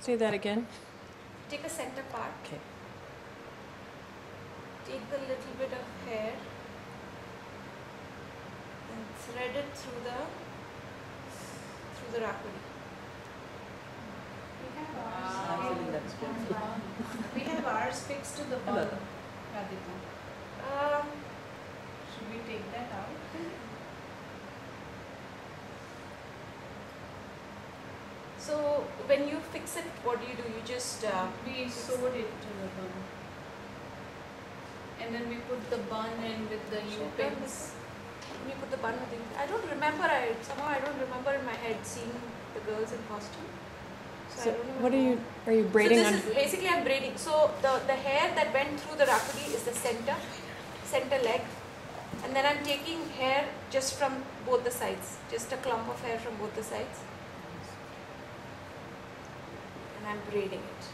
Say that again. Take a center part. Okay. Take the little bit of hair and thread it through the rakuri. We have ours fixed to the bun, Radhika. Should we take that out? So when you fix it, what do? You just We sewed it to the bun. And then we put the bun in with the U-pins. When you put the bun with it, I don't remember. Somehow I don't remember in my head seeing the girls in costume. So I don't know. What are you braiding so on? this is basically I'm braiding. So the hair that went through the rakuri is the center leg, and then I'm taking hair just from both the sides, just a clump of hair from both the sides, and I'm braiding it.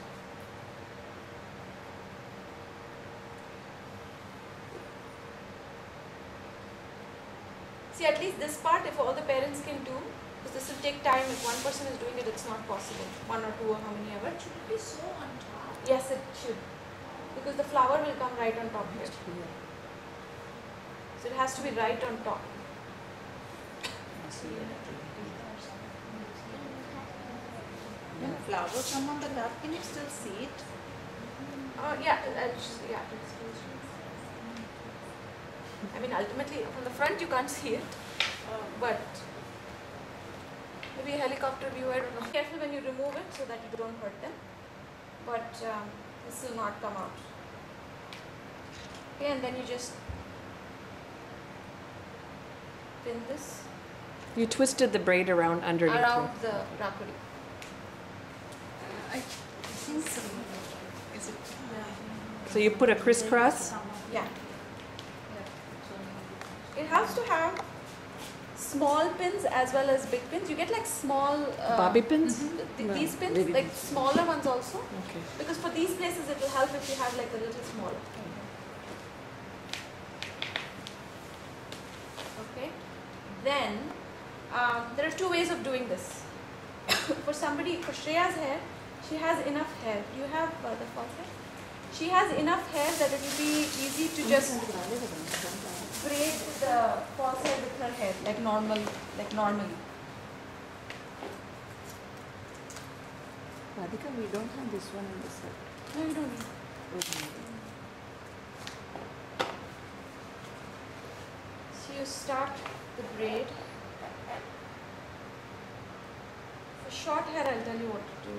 See, at least this part, if all the parents can do, because this will take time. If one person is doing it, it's not possible. 1 or 2 or how many ever. Should it be so on top? Yes, it should. Because the flower will come right on top here. So it has to be right on top. When flower come on the top, can you still see it? Yeah. I mean, ultimately, from the front you can't see it, but maybe a helicopter view, I don't know. Be careful when you remove it so that you don't hurt them, but this will not come out. Okay, and then you just pin this You twisted the braid around underneath. around the rakuri. I think so. Is it? So you put a crisscross. Yeah. It has to have small pins as well as big pins. You get like small Bobby pins? These pins, like smaller ones also. Okay. Because for these places it will help if you have like a little smaller. Okay. Then there are 2 ways of doing this. For Shreya's hair, she has enough hair. Do you have the false hair? She has enough hair that it will be easy to just braid the false hair with her hair like normally. Radhika, we don't have this one in the set. No, you don't need. So you start the braid. For short hair, I'll tell you what to do.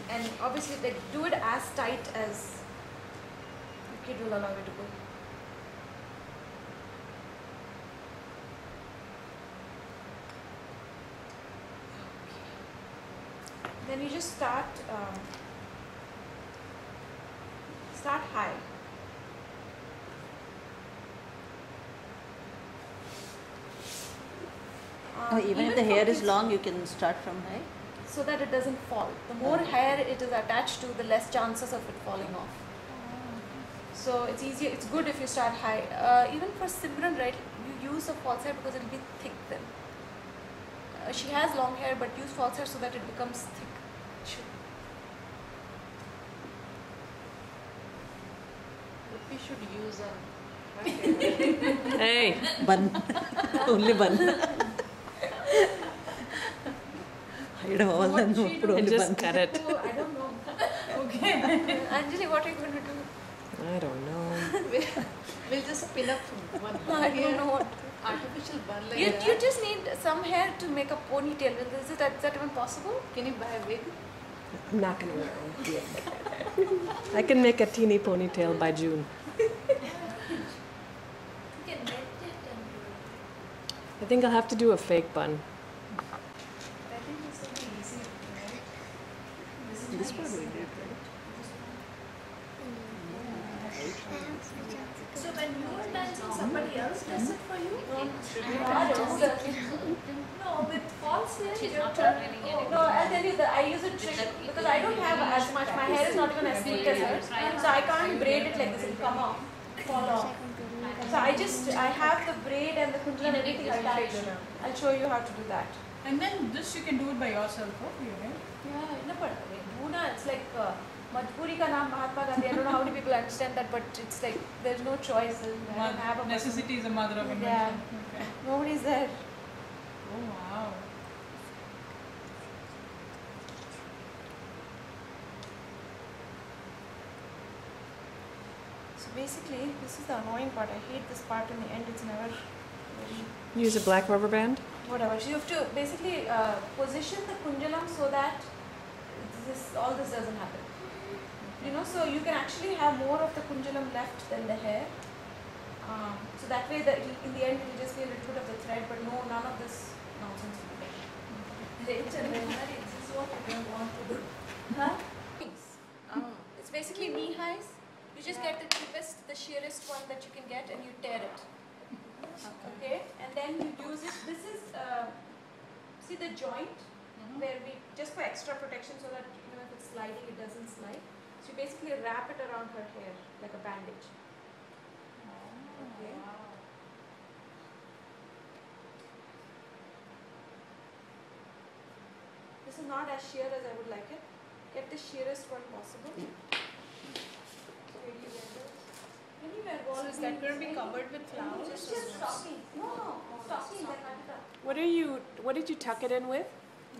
And obviously, like, do it as tight as the kid will allow you to go. Then you just start high. Even if the hair is long, you can start from high. So that it doesn't fall. The more hair it is attached to, the less chances of it falling off. So it's easier. It's good if you start high. Even for Simran, right? You use a false hair because it will be thick then. She has long hair, but use false hair so that it becomes thick. We should use a Hey. Bun. Only bun. Hide all and put And only just bun. cut it. Oh, I don't know. Okay. Anjali, what are you going to do? I don't know. We'll just pin up one I don't know what. artificial bun like You that. just need some hair to make a ponytail. Is that even possible? Can you buy a wig? I'm not going to wear one. I can make a teeny ponytail by June. I think I'll have to do a fake bun. I think this will be easy, right? This part we did, right? So when you are dancing, somebody else does it for you? No, with false hair. No, I'll tell you that I use a trick because I don't have as much. My hair is not even as thick as hers, so I can't braid it like this. It'll come off, fall off. So I have the braid and the kundalam everything attached. I'll show you how to do that. And then this you can do it by yourself, okay, right? Yeah, no, but Bhuna, it's like Majburi ka naam Mahatma Gandhi. I don't know how many people understand that, but it's like there's no choice. I don't have a Necessity is the mother of invention. Yeah. Okay. Nobody's there. Oh wow. So basically, this is the annoying part. I hate this part in the end. It's never very Use a black rubber band. whatever. So you have to basically position the kundalam so that all this doesn't happen. You know, so you can actually have more of the kundalam left than the hair. So that way, in the end, it will just be a little bit of the thread, but no, none of this nonsense will be there. This is what you don't want to do. Huh? It's basically knee highs. You just get the cheapest, the sheerest one that you can get, and you tear it. Okay, and then you use it. This is see the joint where we just for extra protection so that if it's sliding, it doesn't slide. So you basically wrap it around her hair like a bandage. Okay. This is not as sheer as I would like it. Get the sheerest one possible. So is that going to be covered with flowers? It's just stocking. No, stocking. What did you tuck it in with?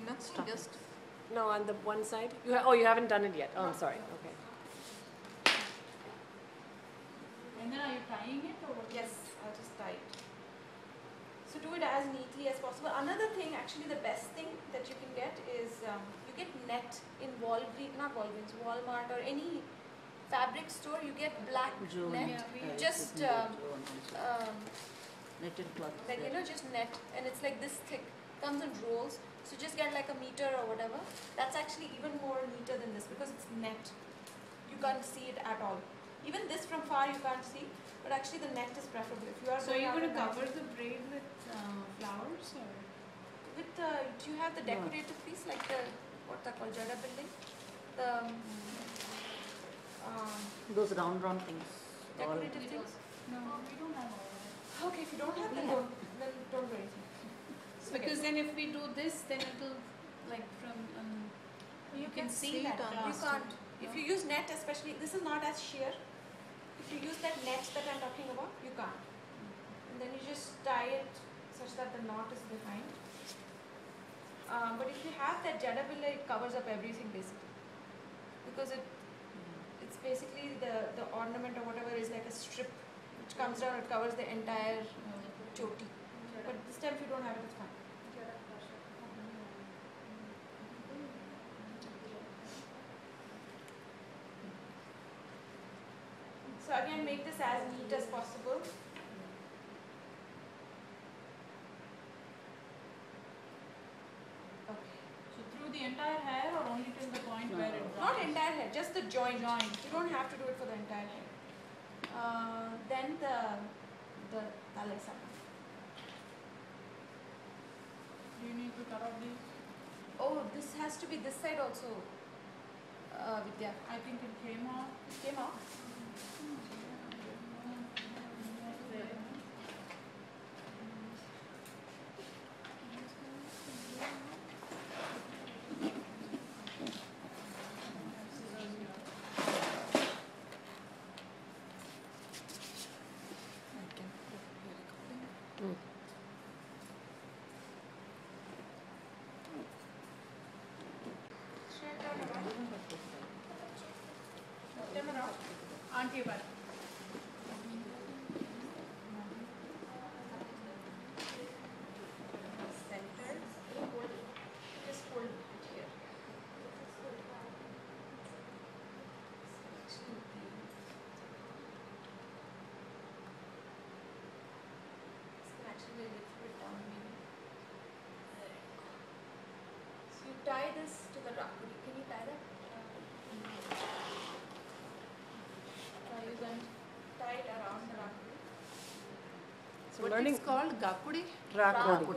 Nothing, just No, on the one side. You haven't done it yet. Oh, I'm sorry. Okay. and then are you tying it or what? Yes, I'll just tie it. So do it as neatly as possible. Another thing, actually the best thing that you can get is you get net in Walmart or any fabric store. You get black June. net. Yeah, Just knitted cloth. like just net, and it's like this thick. Comes in rolls. So just get like a meter or whatever. That's actually even more neater than this because it's net. You can't see it at all. Even this from far you can't see, but actually the net is preferable. If you are So you're going to out at cover night- the braid with flowers or? with do you have the decorative piece like the what they call Jada building? The Those round things. All decorative things? No, we don't have all that. Okay, if you don't have then don't do anything. Because then if we do this, then it will like from You can see that You glass can't. too. If you use net, especially, this is not as sheer. If you use that net that I'm talking about, you can't. And then you just tie it such that the knot is behind. But if you have that jada billa, it covers up everything basically. Because it's basically the ornament or whatever is like a strip which comes down, it covers the entire choti. But this time if you don't have it, it's fine. So again, make this as neat as possible. Okay. So through the entire hair or only till the point where it drops? Not entire hair, just the joint. You don't have to do it for the entire hair. Then the talesana. Do you need to cut off these? Oh, this has to be this side also, Vidya. I think it came off. It came out. Auntie, but Centered. Hold it. Just hold it here. This can actually be a little bit down maybe. So you tie this to the rakuri. Can you tie that? You can tie it around the rakuri. So what learning it's called? Gakudi? rakodi. You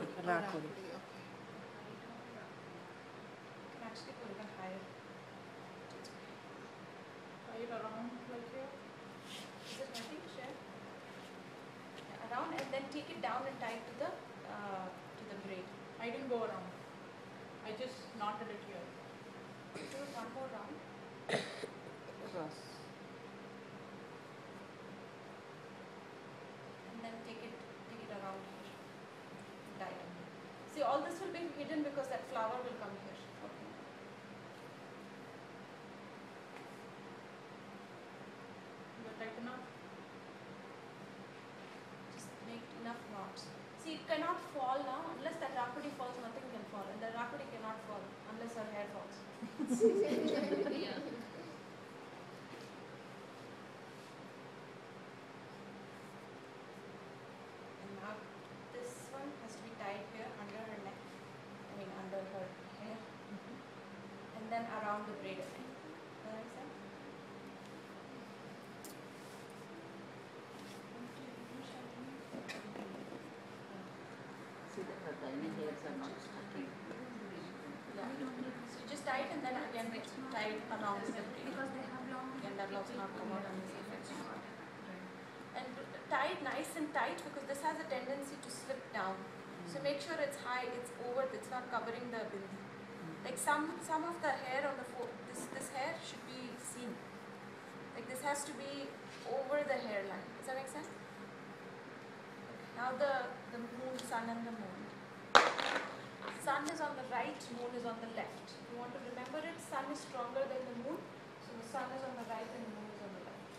can actually go even higher. Tie it around like here. Is it nothing? Share. it down and tie it to the braid. I didn't go around. I just knotted it here. Do it one more round. Cross. And then take it around here. Tie it. See, all this will be hidden because that flower will come here. Okay. You got tight enough? Just make enough knots. See, it cannot fall now. Unless that rakudi falls, nothing can fall. And the rakudi cannot fall unless her hair falls. Yeah. And now this one has to be tied here under her neck. I mean under her hair. And then around the braid again. Does that make sense? See that her tiny hairs are not sticking. Yeah. So you just tie it and then again tie it around the braid. Because they have long Again, that will also not come out on the same edge. And tie it nice and tight because this has a tendency to slip down. So make sure it's high, it's over, it's not covering the bindi. Like some of the hair on the this hair should be seen. Like this has to be over the hairline. Does that make sense? Now the moon, sun and the moon. Sun is on the right, moon is on the left. You want to remember it, sun is stronger than the moon. So the sun is on the right and the moon is on the left.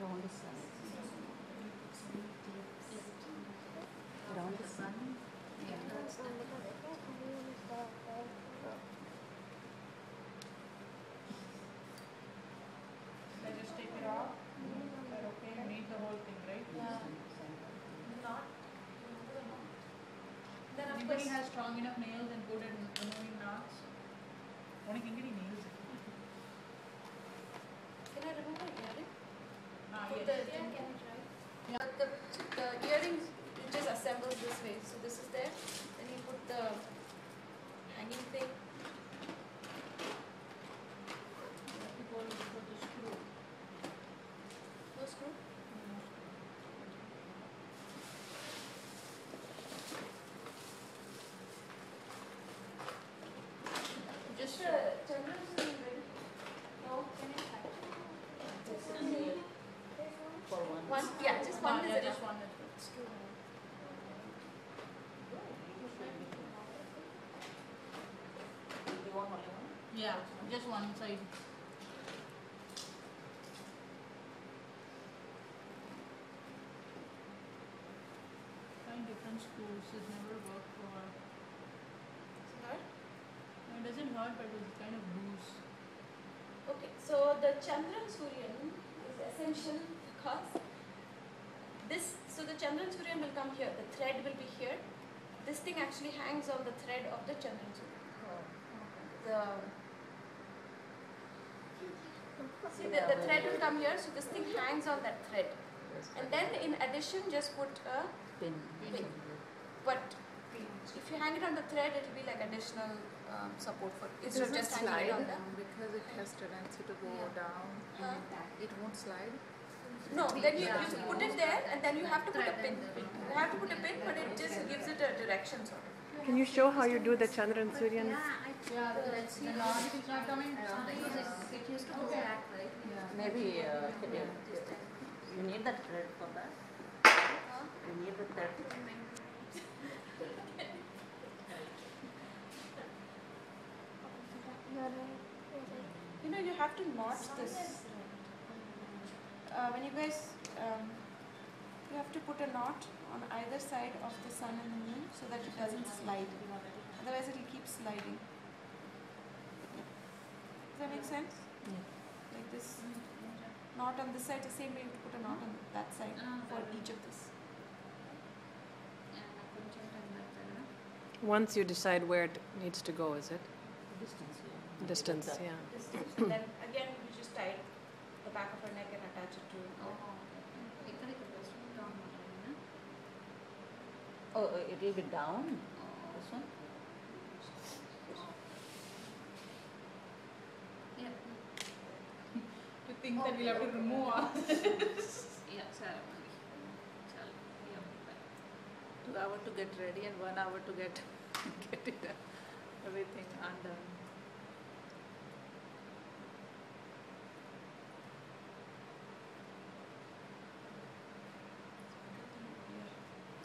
Round the sun. Round the sun. I just take it off. But okay, you need the whole thing, right? Yeah. Not. Then of Anybody course, has strong enough nails and good at removing knots? Only can get nails. can I remove my earring? Yes. Can I try? Yeah. The earring you just assemble this way. So this is there. Then you put the hanging thing. People put the screw. No screw. Just Chandran is ready. No, can I try? For one. One, yeah, just one is yeah, enough. just one is It's true. You want only one? good. Yeah, just one side. Trying different screws, it never worked for her. Hurt? No, it doesn't hurt, but it's kind of loose. Okay, so the Chandran Suryan is essential because so the Chandran Suryan will come here, the thread will be here. This thing actually hangs on the thread of the Chandran Suryan. See, the thread will come here, so this thing hangs on that thread. And then in addition, just put a Pin. pin. But if you hang it on the thread, it will be like additional support for it. Instead of just hanging it on the... because it has tendency to go down. It won't slide. No, then you put it there and then you have to put a pin. You have to put a pin, but it just gives it a direction sort of. Can you show how you do the Chandran Suryan? Yeah, the knot is not coming. It used to go back, right? Maybe you need that thread for that. You need the thread. You know, you have to notch this. When you guys, you have to put a knot on either side of the sun and the moon so that it doesn't slide. Otherwise, it will keep sliding. Does that make sense? Yeah. Like this knot on this side, the same way you put a knot on that side for each of this. Once you decide where it needs to go, is it? Distance, yeah. Distance, yeah. Distance. And then again, you just tie the back of her neck and attach it to. Oh, it will be down. This one? think that we'll have to remove all. Yeah, ceremony. Yeah, bye. 2 hours to get ready and 1 hour to get get it done. Everything undone.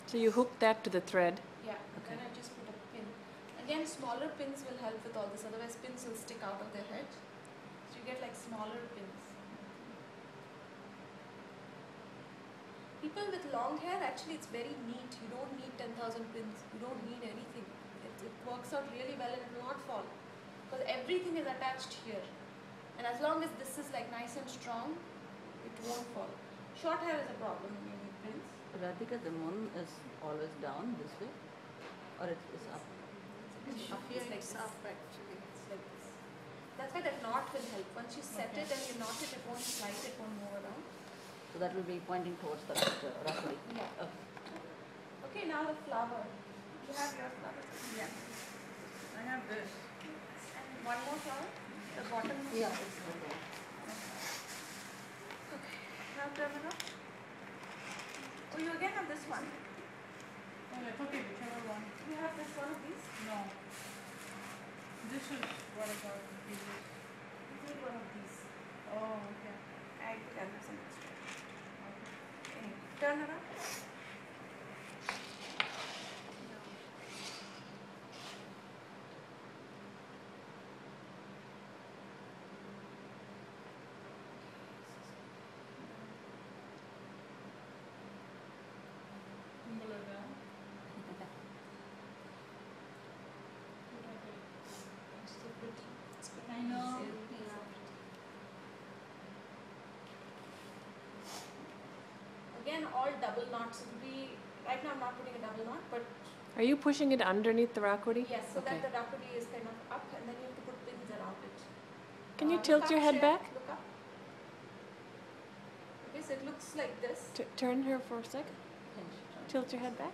So you hook that to the thread. Yeah, then I just put a pin. Again, smaller pins will help with all this, otherwise pins will stick out of their head. So you get like smaller pins. People with long hair, actually it's very neat. You don't need 10,000 pins. You don't need anything. It works out really well and it will not fall. Because everything is attached here. And as long as this is like nice and strong, it won't fall. Short hair is a problem when you need pins. Radhika, the moon is always down this way, or it is up? Up here It's like it's this. up actually. It's like this. That's why that knot will help. Once you set it and you knot it, it won't slide, it won't move around. So that will be pointing towards the rakuri. Yeah. Okay. Okay, now the flower. You have your flower. Yeah. I have this. And one more flower. The bottom. Yeah, it's okay. Okay. Now turn it up. Oh, you again have this one. Oh, that's okay, whichever one. You have this one of these. No. This is what I got. You need one of these. Oh, okay. I can have some extra. Anyway, turn it up. Pull it down. It's so pretty. It's pretty. I know. Again, all double knots. It will be, right now I'm not putting a double knot, but Are you pushing it underneath the rakuri? yes, so Okay. that the rakuri is kind of up and then you have to put pins around it. Can you Look tilt up, your head Shreya, back? Look up. Okay, so it looks like this. Turn her for a sec. Tilt your head back.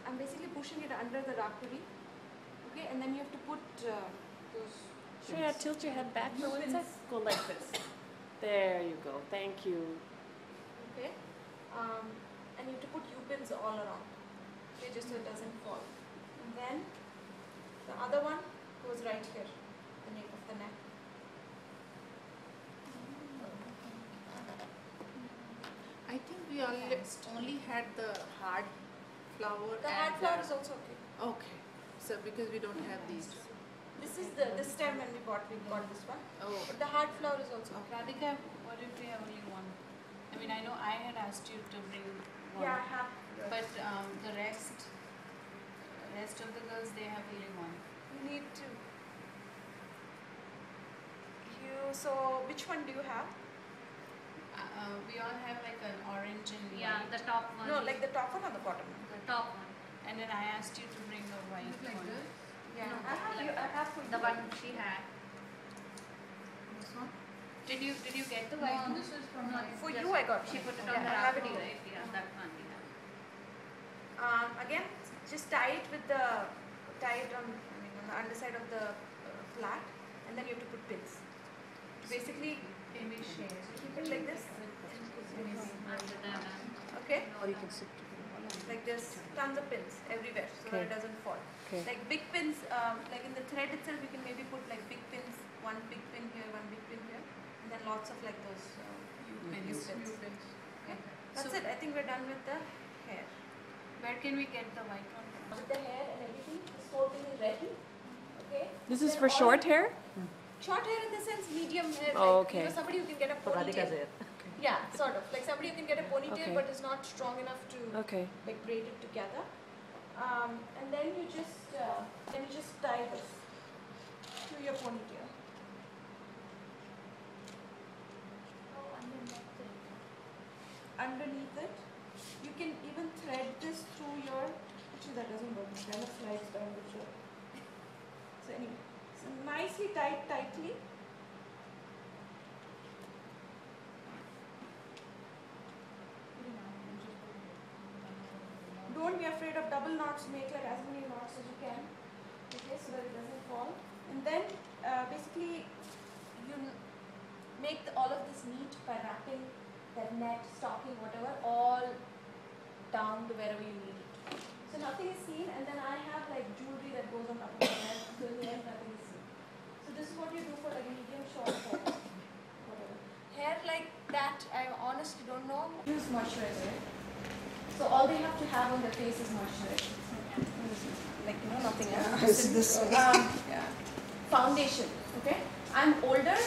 I'm basically pushing it under the rakuri. Okay, and then you have to put those. Shreya, tilt your head back for one sec. Pins. Go like this. There you go. Thank you. Okay, and you have to put U-pins all around. Okay, just so it doesn't fall. And then the other one goes right here, the nape of the neck. I think we only had the hard flower. The and hard flower is also okay. Okay. So because we don't have these. This time when we got this one. Oh. But the hard flower is also okay. Radhika, what if we have only one? I mean, I know I had asked you to bring one, Yeah, I have. but the rest of the girls, they have only one. You need to. So which one do you have? We all have like an orange and Yeah, white. the top one. No, is like the top one or the bottom one? the top one. And then I asked you to bring a white Like one. this? Yeah, No, I have. like I have for The you. one she had. This one? Did you get the white No, one? this is from No, my. For just you, I got She one. put it Yeah, on the I have it rakuri, here. right? Yeah, that one we have. Again, just tie it on the underside of the flat, and then you have to put pins. Basically, Can we share? keep it like this. Under the Okay, Or you can sit. like this. Tons of pins everywhere, so that Okay. it doesn't fall. Okay. Like big pins, like in the thread itself, you can maybe put like big pins. One big pin here, one big pin here, and then lots of like those pins. U-pins. Okay, that's So- it. I think we're done with the hair. Where can we get the white one from? With the hair and everything, this whole thing is ready. Okay. This is Then for all short you- hair? Short hair in the sense medium hair. Oh, like, okay. You know, somebody who can get a For Radhika's ponytail. hair. Yeah, sort of. Like somebody who can get a ponytail Okay. but is not strong enough to Okay. like braid it together. And then you just tie this to your ponytail. Underneath it, you can even thread this through your. Actually, that doesn't work. It kind of slides down the show. So anyway, so nicely tied tightly. Don't be afraid of double knots. Make like as many knots as you can, okay, so that it doesn't fall. And then basically make all of this neat by wrapping that net, stocking, whatever, all down to wherever you need it. So nothing is seen, and then I have like jewelry that goes on top of my hair, so in the end nothing is seen. So this is what you do for like medium short hair, whatever. Hair like that, I honestly don't know. Use moisturizer. So all they have to have on their face is moisturizer. Like, you know, nothing else. Foundation, okay? I'm older,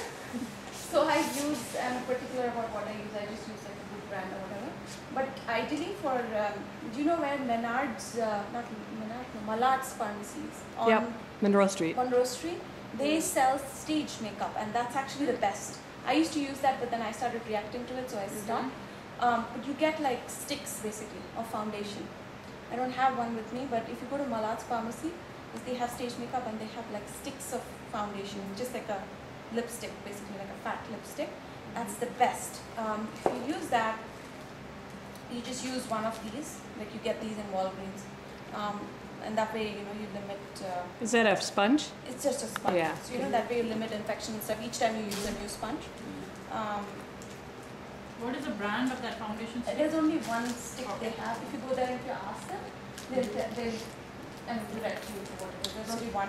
so I use, I'm particular about what I use. I just use like a good brand or whatever. But ideally for, do you know where Menard's, not Menard, no, Malad's pharmacies on Yep, Monroe Street. Monroe Street, they sell stage makeup, and that's actually the best. I used to use that, but then I started reacting to it, so I stopped. But you get like sticks basically of foundation. I don't have one with me, but if you go to Malad's pharmacy, they have stage makeup and they have like sticks of foundation, just like a lipstick, basically like a fat lipstick. That's the best. If you use that, you just use one of these, like you get these in Walgreens, and that way, you know, you limit. Is that a sponge? It's just a sponge. Yeah. So you know that way you limit infection and stuff. Each time you use a new sponge. What is the brand of that foundation? There's only one stick they have. If you go there and if you ask them, they'll direct you to what it is. There's only one.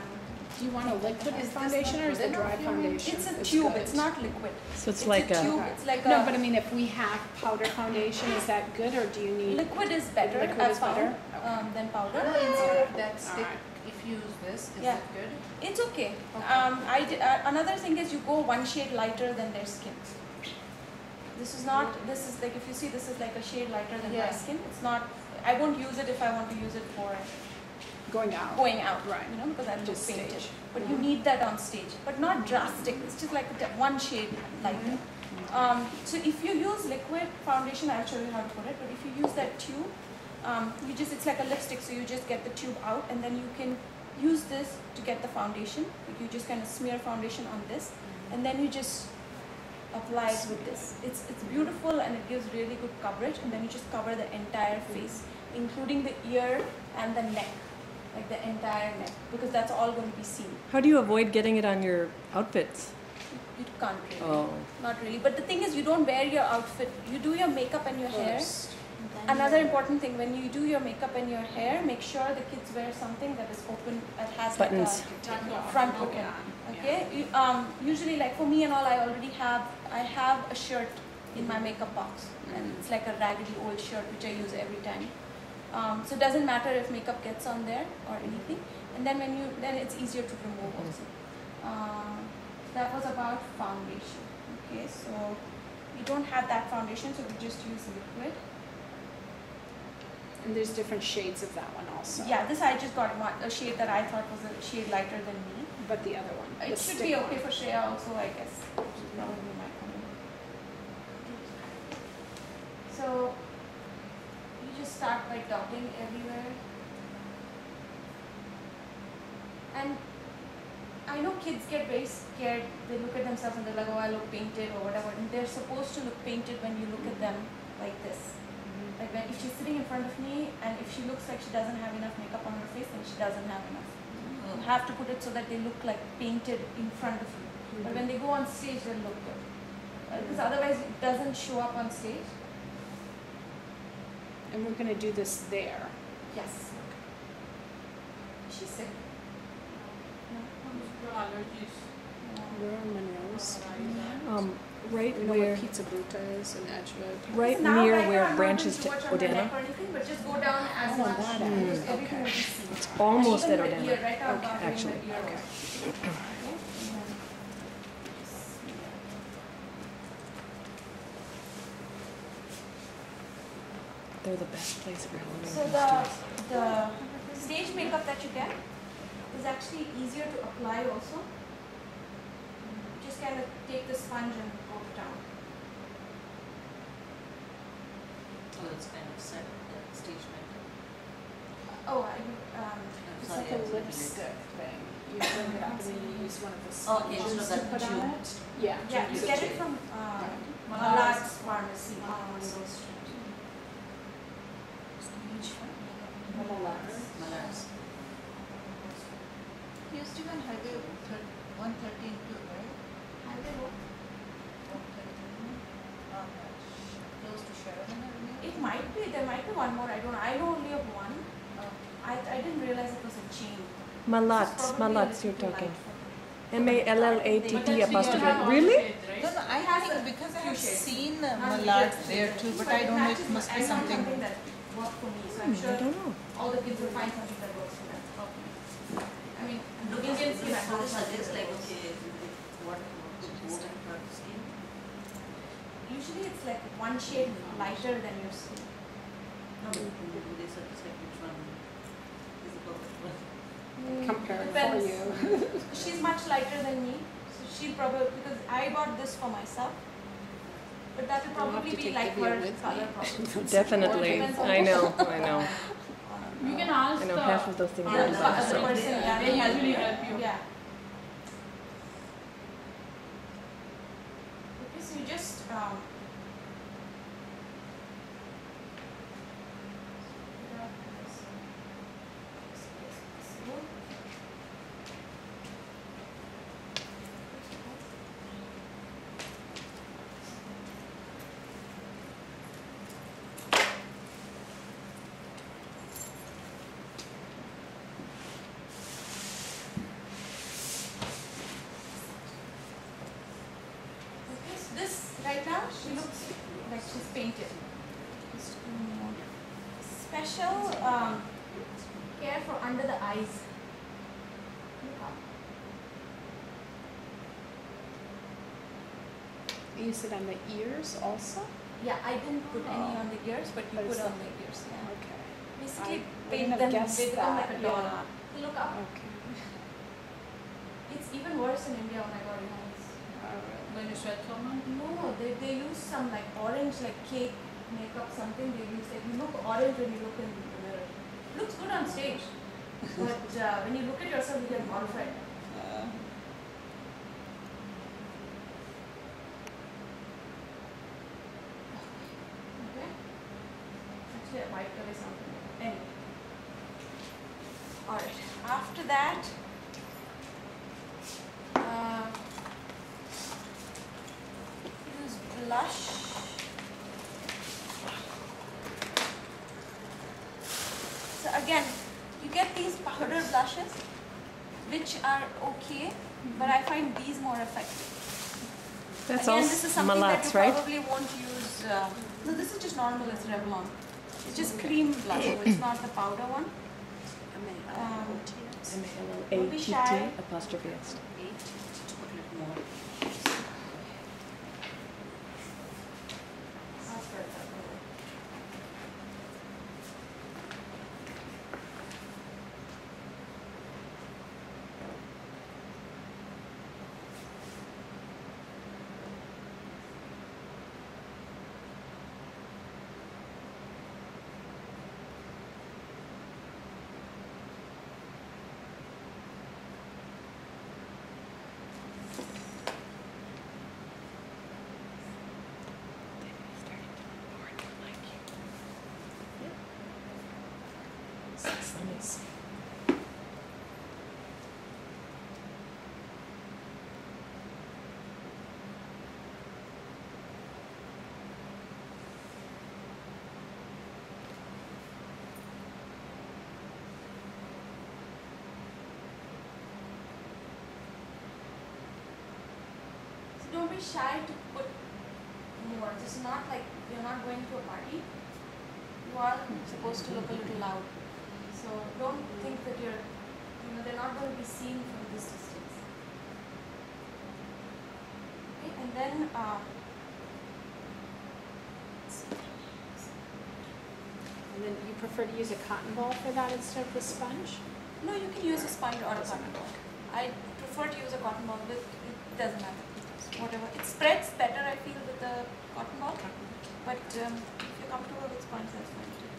Do you want a liquid foundation or is it dry foundation? It's a tube. It's not liquid. So it's like a tube. It's like No, a but I mean, if we have powder foundation, is that good or do you need? liquid is better. Liquid I've is better? found, than powder. Instead of that stick, Alright. if you use this, is Yeah. it good? It's okay. Another thing is you go one shade lighter than their skin. This is not. This is like if you see, this is like a shade lighter than my Yeah. skin. It's not. I won't use it if I want to use it for Going out. going out, Right. you know, because I'm Just just painted. stage. But you need that on stage, but not drastic. It's just like one shade lighter. So if you use liquid foundation, I'll show you how to put it. But if you use that tube, it's like a lipstick. So you just get the tube out, and then you can use this to get the foundation. Like you just kind of smear foundation on this, and then you just apply it with this. It's beautiful and it gives really good coverage, and then you just cover the entire face, including the ear and the neck. Like the entire neck, because that's all going to be seen. How do you avoid getting it on your outfits? You can't really. Oh. Not really. But the thing is, you don't wear your outfit. You do your makeup and your hair. Another important thing, when you do your makeup and your hair, make sure the kids wear something that is open, that has Buttons. like a front open. Okay. Usually, like for me and all, I have a shirt in my makeup box, and it's like a raggedy old shirt which I use every time. So it doesn't matter if makeup gets on there or anything, and then then it's easier to remove also. That was about foundation. Okay, so we don't have that foundation, so we just use liquid. And there's different shades of that one also. Yeah, this I just got a shade that I thought was a shade lighter than me. But the other one. It the should stick be one. okay for Shreya also, I guess. Probably my color. So you just start by dotting everywhere. And I know kids get very scared. They look at themselves and they're like, oh, I look painted or whatever. And they're supposed to look painted when you look at them like this. Like when, if she's sitting in front of me and if she looks like she doesn't have enough makeup on her face, then she doesn't have enough. You have to put it so that they look like painted in front of you. But when they go on stage, they'll look good. Because otherwise it doesn't show up on stage. And we're going to do this there. Yes. She's sick. Your allergies. We're on Monroe's. Right We know where, what Pizza Bruta is in Edgewood. right Now, near right now, where I'm it not branches going to too much on my Odana. neck or anything, but just go down as Oh, much. that and is, just everything okay. will be seen. It's almost Even at the ear, Odana. right now, I'm not doing Actually. the ear. Okay. They're the best place for Halloween So costumes. the stage makeup that you get is actually easier to apply also. You just kind of take the sponge and go down. Oh, it's kind of set, the stage makeup. Oh, It's Sorry, like a I was lipstick thing. You bring it up and then you use one of the Oh, okay, sponges so to that put on tube. it. Yeah. yeah, you Use a get it tube. from Malad's Malad's pharmacy on those streets. Malar's. You used to go on highway 113 too, right? Highway road. one more. I don't. I know only of one. I didn't realize it was a chain. Malats you're talking. MALLATT But then apostrophe. you have all the Really? shades, right? No, no, I think because I have seen Malad there too, but I don't know, it must be something. that worked for me. So I'm I sure don't know. all the kids will find something that works for them. I mean, Looking Indian at skin, this, I so have they something suggest that like, works. okay, what her skin? Usually it's like one shade lighter than your skin. No, they suggest like which one is the perfect one. Compare it for Depends. you. She's much lighter than me, so she'll probably, because I bought this for myself, but that will I'll have probably to be take like the video her with color me. probably. Definitely. Depends on I the- know. You can ask I know half of those things. Yeah, are the about the other same. person, yeah, They help usually you. help you. Yeah. Okay, so you just this right now, she looks like she's painted. Just more. Special care for under the eyes. Look up. You use it on the ears also? Yeah, I didn't put any on the ears, but you But put it's on the- the ears. Yeah. Okay. Basically, I paint wouldn't them. have guessed They become like a that, doll. yeah. Look up. Okay. It's even worse in India. Oh my God, you know. When you sweat so much. No, they use some like orange, like cake makeup, something they use. Like you look orange when you look in the mirror. Looks good on stage, but when you look at yourself, you get mortified. Okay. Actually, I wiped away something. Anyway. Alright. After that, use blush. So again, you get these powder blushes, which are okay, but I find these more effective. That's Again, all this is something that Malats, you right? probably won't use. No, this is just normal. It's Revlon. It's just cream blush. So it's not the powder one. Don't be MALLATT shy. apostrophe S. I'll spread that over. So don't be shy to put more. This is not like you're not going to a party. You are supposed to look a little loud. So don't think that they're not going to be seen from this distance. Okay, and then And then you prefer to use a cotton ball for that instead of the sponge? no, you can use a sponge or a cotton ball. I prefer to use a cotton ball, but it doesn't matter. Whatever. It spreads better, I feel, with the cotton ball. But if you're comfortable with sponge, that's fine too.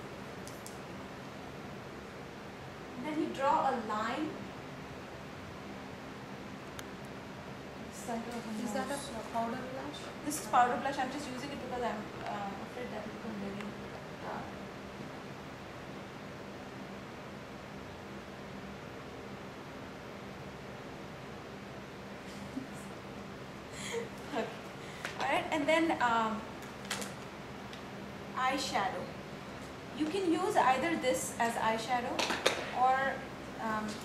And then you draw a line. Center of the Is that nose. a powder blush? This is powder blush. I'm just using it because I'm afraid that it will become very dark. Okay. Alright, and then eyeshadow. You can use either this as eyeshadow, or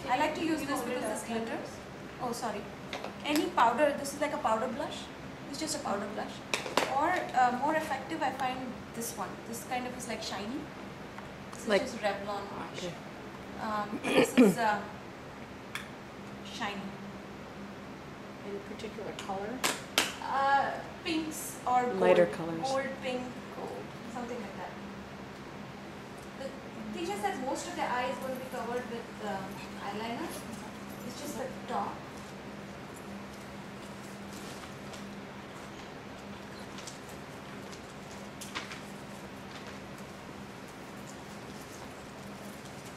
I like to use this because this glitters. Oh, sorry. Any powder, this is like a powder blush. It's just a powder blush. Or more effective, I find this one. This kind of is like shiny. This Like- is just Revlon. Okay. This is shiny. In particular color? Pinks or gold. Lighter colors. Gold, pink, gold, something like that. The teacher says most of the eye is going to be covered with eyeliner. It's just the top.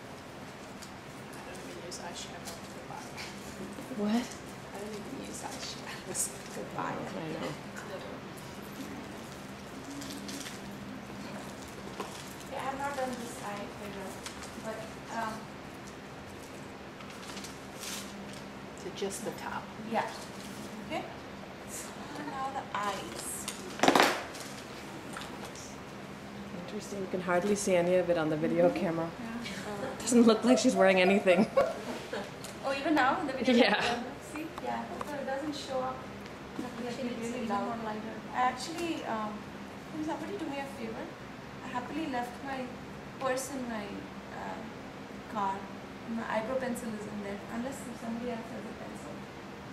I don't even use eyeshadow. Goodbye. What? I don't even use eyeshadow. Goodbye. I know. Yeah, I have not done this eye very well, but To just the top. yeah. Okay. So now the eyes. Interesting. You can hardly see any of it on the video camera. Doesn't look like she's wearing anything. Oh, even now in the video. Yeah. See, yeah, so it doesn't show up. Really loud. I actually, can somebody do me a favor? I happily left my purse in my car. My eyebrow pencil is in there, unless if somebody else has a pencil.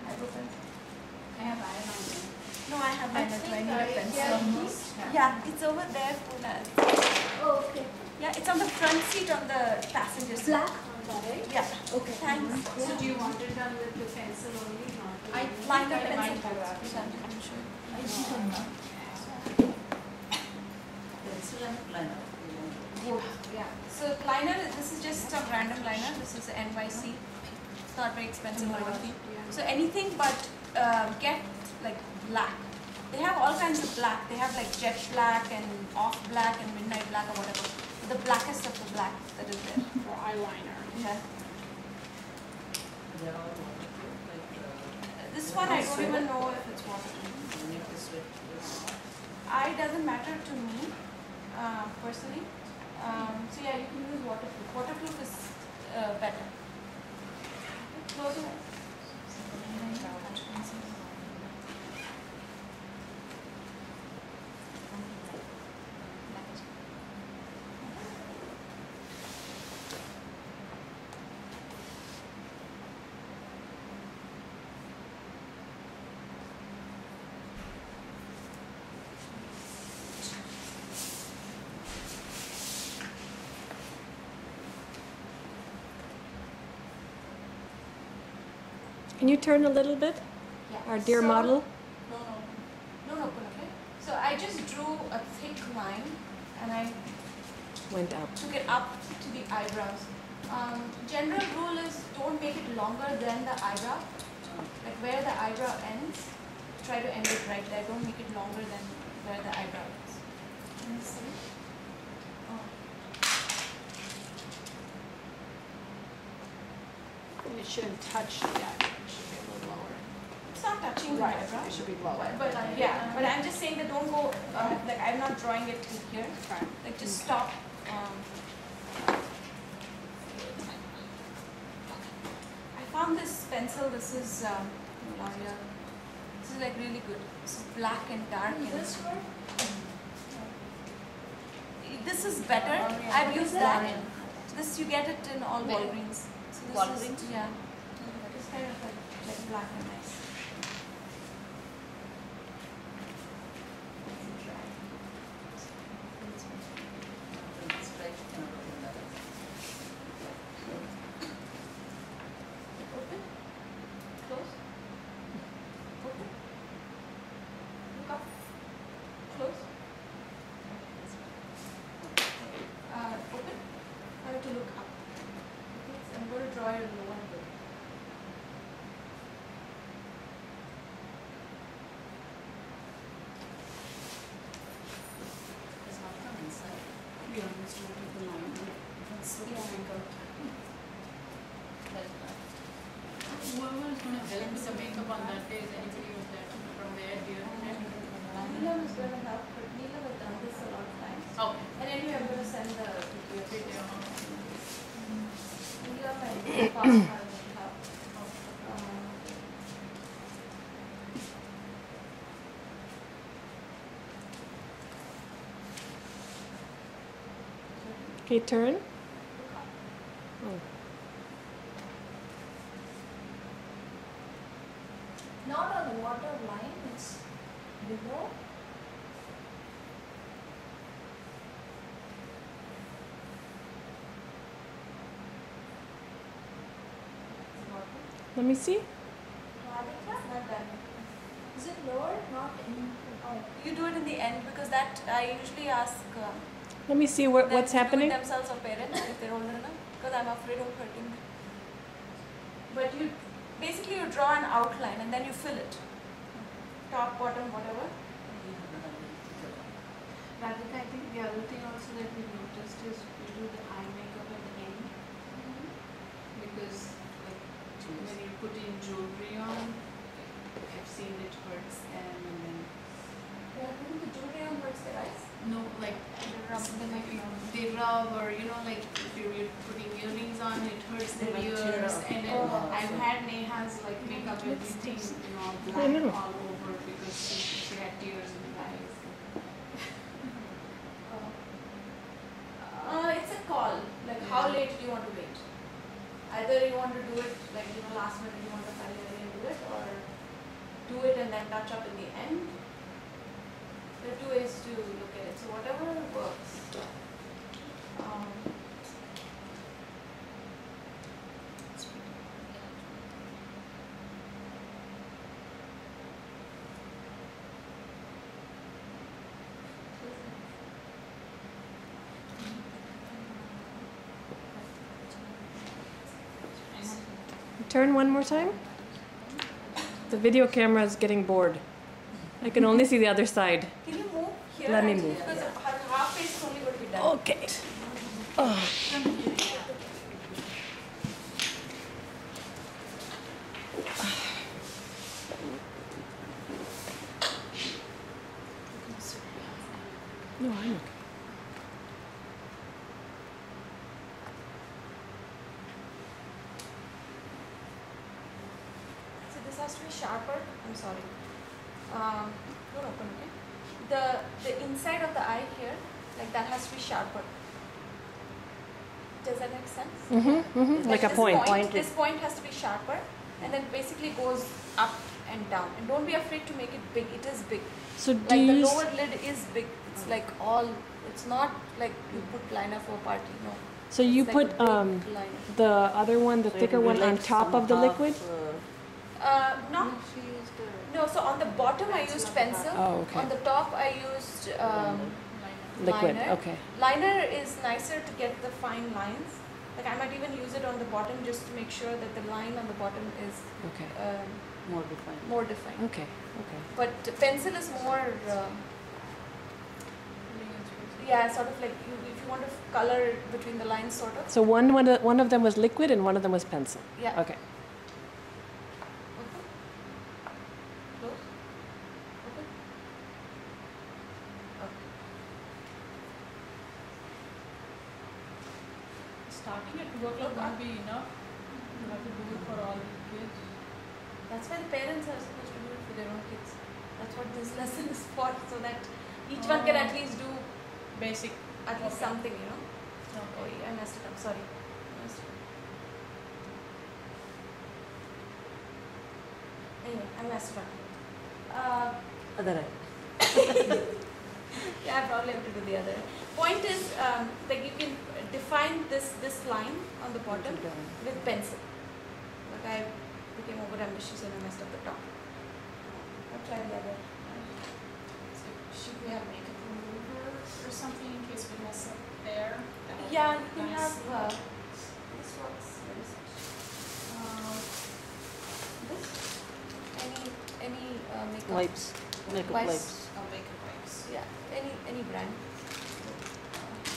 Eyebrow pencil. I have eyeliner. No, I have mine, so I need a pencil. Yeah. Yeah, it's over there for us. Oh, okay. Yeah, it's on the front seat on the passenger seat. Black on that, right? Yeah. Okay. Thanks. So do you want it done with the pencil only, not with I the- lined up I pencil. might have that. I'm sure. Pencil and liner. Yeah. So liner, this is just a random liner. This is NYC. It's not very expensive or anything. So anything but get like black. They have all kinds of black. They have like jet black and off black and midnight black or whatever. The blackest of the black that is there. For eyeliner. Yeah. They are all waterproof, like This one I don't even know if it's waterproof. you need to sweat. Eye doesn't matter to me personally. So yeah, you can use waterproof. Waterproof is better. Close your eyes. Can you turn a little bit? Yeah. Our dear So- model. No, okay. So I just drew a thick line and I Went up. took it up to the eyebrows. General rule is don't make it longer than the eyebrow. Like where the eyebrow ends, try to end it right there. Don't make it longer than where the eyebrow ends. Can you see? Oh. And it shouldn't touch the eyebrow. It should be a little lower. It's not touching the Right. eyebrow. It should be lower. But yeah, but I'm just saying that don't go, like I'm not drawing it to here. Right. Like just stop. I found this pencil, this is L'Oreal. This is like really good. This is black and dark. And This one? this is better. I've used that. This you get it in all Where? Walgreens. So this Walgreens? is, yeah. It's kind of like black and nice. It's right, you cannot open that. Open. Close. Open. Look up. Close. Open. I have to look up. Okay, so I'm going to draw your lower lip. It's not from inside. We always do it with the line. That's so difficult. That's right. Whoever is going to help with the makeup on that day, is anybody with that from there, here, and Neelam is going to help, but Neelam has done this a lot of times. okay. And anyway, I'm going to send the last one that we have. Okay, turn. Oh. Not on the water line, it's below. Let me see. Radhika? Not done. Is it lower? Not in. Oh. You do it in the end because that I usually ask Let me see them what's to happening. do it themselves or parents if they're older enough because I'm afraid of hurting them. But you basically you draw an outline and then you fill it. Top, bottom, whatever. Radhika, I think the other thing also that we noticed is we do the eye makeup at the end because like when you put in jewelry on, I've seen it hurts them and then Yeah, putting the jewelry on hurts their eyes. no, like they rub or like if you're putting earrings on, it hurts their ears and then I've had Neha's like makeup everything I know. black all over because she had tears in her eyes. It's a call. Like how late do you want to wait? Either you want to do it like last minute you want to hurry and do it, or do it and then touch up in the end. There are two ways to look at it. So whatever works. Turn one more time. The video camera is getting bored. I can only see the other side. Can you move here? Let me actually? move. Because her half face is only going to be done. Okay. Oh. No, I'm okay. So this has to be sharper. I'm sorry. Don't open it. The inside of the eye here, like that has to be sharper. Does that make sense? Like a this point. This point has to be sharper, and then basically goes up and down. And don't be afraid to make it big. It is big. So do Like you the use, lower lid is big. It's like all. It's not like you put liner for a party. No. so you It's put like a big liner. the other one, the thicker one, on top of the liquid? No. No. So on the bottom I used pencil. Oh, okay. On the top I used Liquid. liner. Okay. Liner is nicer to get the fine lines. Like I might even use it on the bottom just to make sure that the line on the bottom is Okay. More defined. more defined. Okay. Okay. But pencil is more, yeah, sort of like if you want to color between the lines, sort of. So one of them was liquid and one of them was pencil. Yeah. Okay. Open. Close. Open. Okay. Starting at 2 o'clock won't be enough. You have to do it for all the kids. That's why the parents are supposed to do it for their own kids. That's what this lesson is for, so that each one can at least do Basic. at least Okay. something, Oh, Okay. I messed it up. Sorry. I messed it up. Anyway, I messed it up. Other eye. Yeah, I probably have to do the other. Point is, like you can define this line on the bottom with pencil. Like I became over ambitious and I messed up the top. I'll try the other. So should we have makeup remover or something in case we mess up there? That would Yeah, be you can nice. have this works. Where is it? This any makeup Wipes. Makeup Wipes. wipes. Oh, makeup wipes. Yeah, any brand.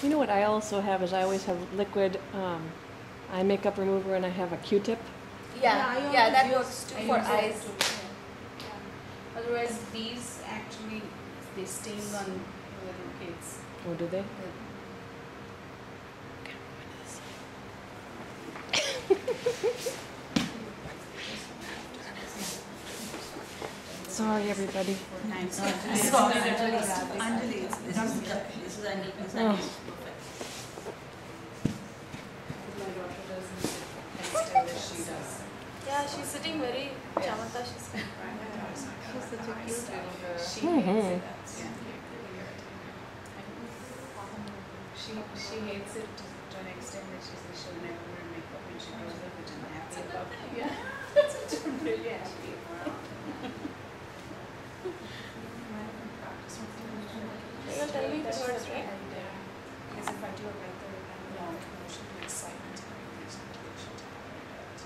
You know what I also have is I always have liquid eye makeup remover and I have a Q-tip. Yeah, that works too for eyes. Yeah. Otherwise, these actually they sting on little kids. Oh, do they? Sorry, everybody. Anjali, this is Anjali. This is perfect. My daughter doesn't sit hairstyle as she does. Yeah, she's sitting very chamata. She's She's such a cute little girl. She Mhm. hates it. She hates it to an extent that she says she'll never wear makeup when she grows up, which I'm happy about. Yeah, which I'm really happy about. You'll tell me the words, right? Because if I do it right there, I know the emotion to excitement and there's no motivation to tolerate it.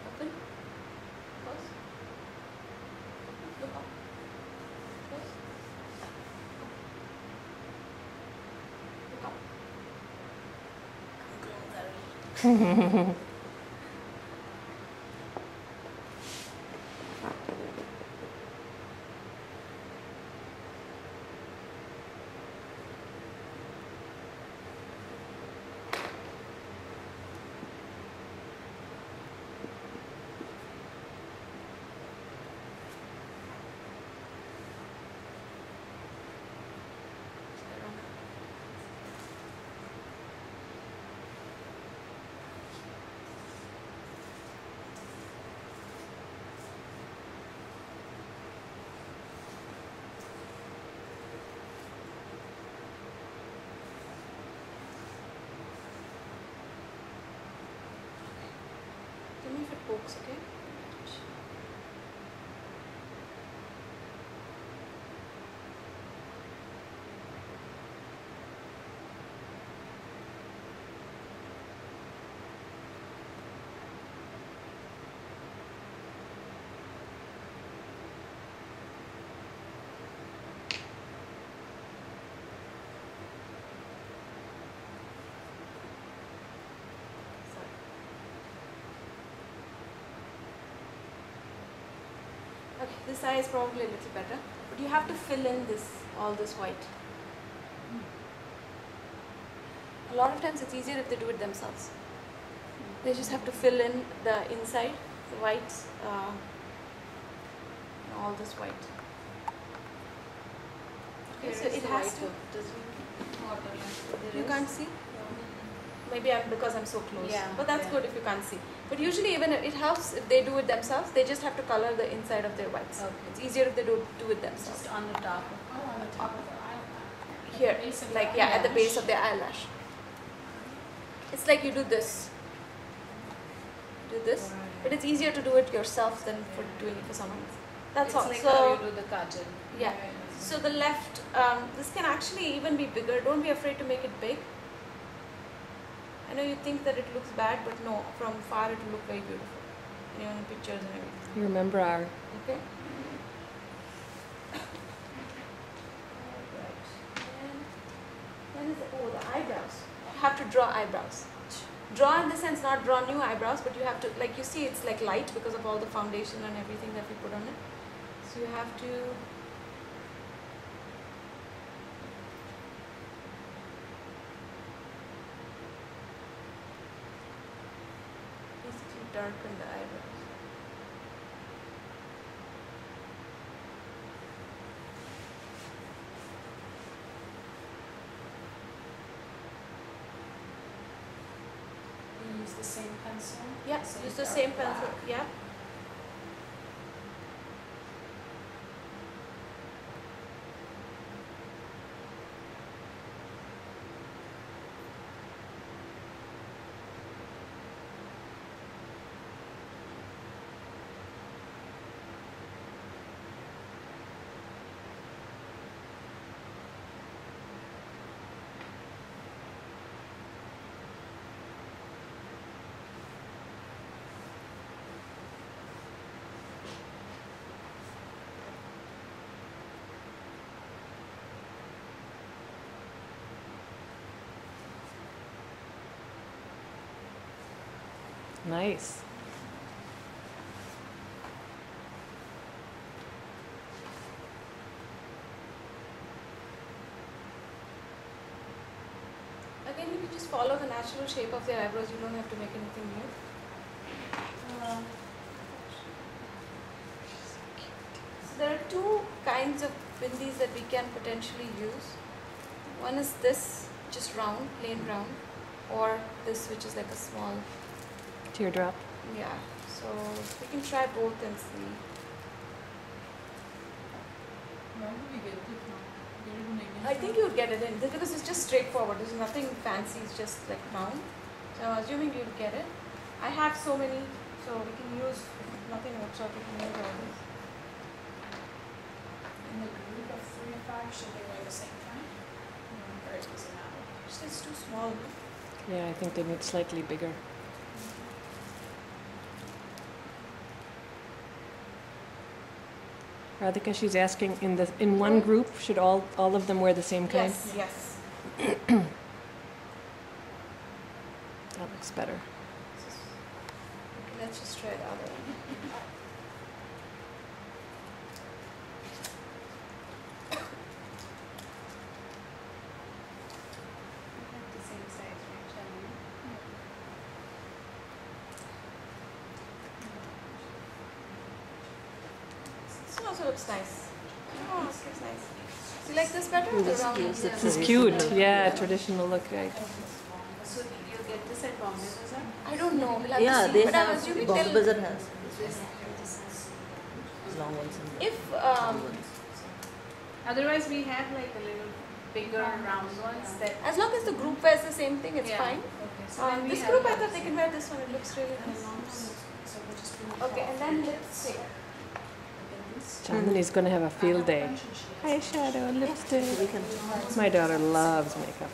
Open. Close. Look up. Close. Look up. Tell me if it pokes, okay? Sorry. Okay, this eye is probably a little better, but you have to fill in all this white. A lot of times it's easier if they do it themselves. They just have to fill in the inside, the whites, all this white. Okay, so it has to. You can't see? Maybe because I'm so close. Yeah, But that's yeah. good if you can't see. But usually even it helps if they do it themselves. They just have to color the inside of their whites. Okay. It's easier if they do it themselves. Just on the top. Oh, on the top of the eyelash. Here, Base of like the yeah, at the eyelash. base of the eyelash. It's like you do this. Do this. But it's easier to do it yourself than for doing it for someone else. That's It's all. like So how you do the kajal. yeah. So the left, this can actually even be bigger. Don't be afraid to make it big. I know you think that it looks bad, but no, from far it will look very beautiful. You know, in pictures and everything. You remember our Okay. Alright. Then is the eyebrows. You have to draw eyebrows. Draw in the sense not draw new eyebrows, but you have to, like you see, it's like light because of all the foundation and everything that we put on it. So you have to. Basically darken the eyebrows. You use the same pencil? Yeah, use the same pencil. Yeah. Nice. Again, if you just follow the natural shape of their eyebrows, you don't have to make anything new. So there are two kinds of bindis that we can potentially use. One is this, just round, plain round, or this, which is like a small. Teardrop. Yeah. So we can try both and see. Why do we get it now? Get it in English? I think you would get it in because it's just straightforward. There's nothing fancy. It's just like round. So I'm assuming you'll get it. I have so many, so we can use nothing works out. We can use all this. In the group of 3 and 5, should they wear the same time? Or does it matter? It's too small. Yeah, I think they need slightly bigger. Radhika, she's asking in one group, should all of them wear the same kind? Yes, yes. That looks better. Okay, let's just try the other one. The same size, right, Shalini? This one also looks nice. Oh, this looks nice. You like this better or the round one? This is cute. Yeah, traditional look, right? So did you get this at Bombay Bazaar? I don't know. We'll have Yeah, to see. they But I'm have. assuming Bombay they'll. Bazaar has long ones. And If long ones. Otherwise, we have like a little bigger round ones that. as long as the group wears the same thing, it's Yeah. fine. Okay, so then we This have group, I like thought they can wear this one. It looks really nice. So we'll just bring Okay, and then lipstick. Chandani's going to have a field day. Eyeshadow, lipstick. We can. My daughter loves makeup.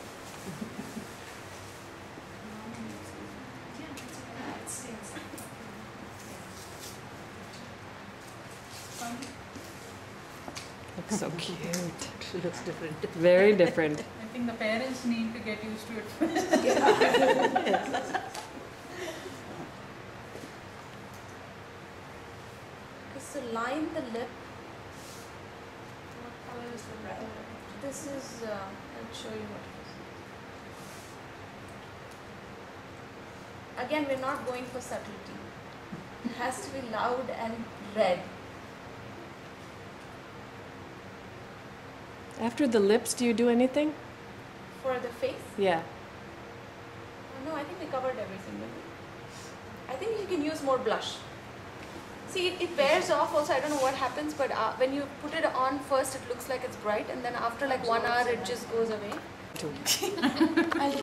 Looks so cute. She looks different. Very different. I think the parents need to get used to it. Okay, so line the lip. What color is the red? This is, I'll show you what it is. Again, we're not going for subtlety. It has to be loud and red. After the lips, do you do anything? For the face? Yeah. Oh, no, I think we covered everything, didn't we? I think you can use more blush. See, it wears off also. I don't know what happens, but when you put it on first, it looks like it's bright, and then after like 1 hour, it just goes away. Too. I'll